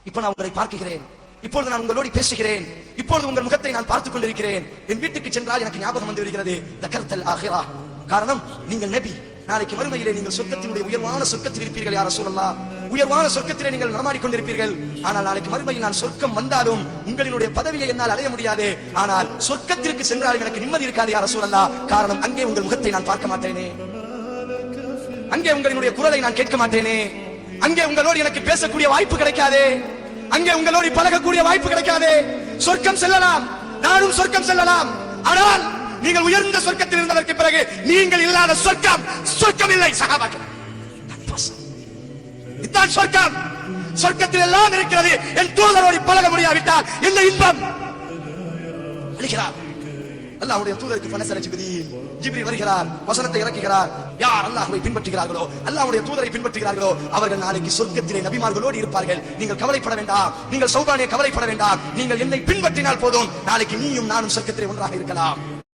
இப்ப நான் உங்களை பார்க்கிறேன், இப்பொழுது நான் உங்களோடு பேசுகிறேன், இப்பொழுது உங்கள் முகத்தை நான் பார்த்துக் கொண்டிருக்கிறேன். என் வீட்டுக்கு சென்றால் எனக்கு ஞாபகம் வந்து வருகிறது தக்கர்த்தல் ஆகிரா. காரணம், நீங்கள் நபி. நாளைக்கு மறுமையிலே நீங்கள் சொர்க்கத்தினுடைய உயர்வான சொர்க்கத்தில் இருப்பீர்கள். யா ரசூலல்லாஹ், உயர்வான சொர்க்கத்திலே நீங்கள் நடமாடிக்கொண்டிருப்பீர்கள். ஆனால் நாளைக்கு மறுமையில் நான் சொர்க்கம் வந்தாலும் உங்களுடைய பதவியை என்னால் அடைய முடியாது. ஆனால் சொர்க்கத்திற்கு சென்றாலும் எனக்கு நிம்மதி இருக்காது. யா ரசூலல்லாஹ், காரணம், அங்கே உங்கள் முகத்தை நான் பார்க்க மாட்டேனே, அங்கே உங்களுடைய குரலை நான் கேட்க மாட்டேனே, அங்கே உங்களோடு எனக்கு பேசக்கூடிய வாய்ப்பு கிடைக்காதே, அங்கே உங்களோடு பழகக்கூடிய வாய்ப்பு கிடைக்காதே. சொர்க்கம் செல்லலாம், நானும் சொர்க்கம் செல்லலாம். ஆனால் நீங்கள் உயர்ந்த சொர்க்கத்தில் இருந்ததற்கு பிறகு நீங்கள் இல்லாத சொர்க்கம் சொர்க்கம் இல்லை. சஹாபாக்கள், இதுதான் சொர்க்கம். சொர்க்கத்தில் எல்லாம் இருக்கிறது. என் தூதரோடு பழக முடியாவிட்டால் என்ன இன்பம்? அழிகிறார். அல்லாஹ்வுடைய தூதருக்கு ஃபனஸல ஜிப்ரீல் வருகிறார், வசனத்தை இறக்குகிறார். யார் அல்லாஹ்வை பின்பற்றுகிறார்களோ, அல்லாஹ்வுடைய தூதரை பின்பற்றுகிறார்களோ, அவர்கள் நாளைக்கு சொர்க்கத்திலே நபிமார்களோடு இருப்பார்கள். நீங்கள் கவலைப்பட வேண்டாம், நீங்கள் சௌபானே கவலைப்பட வேண்டாம். நீங்கள் என்னை பின்பற்றினால் போதும், நாளைக்கு நீயும் நானும் சொர்க்கத்திலே ஒன்றாக இருக்கலாம்.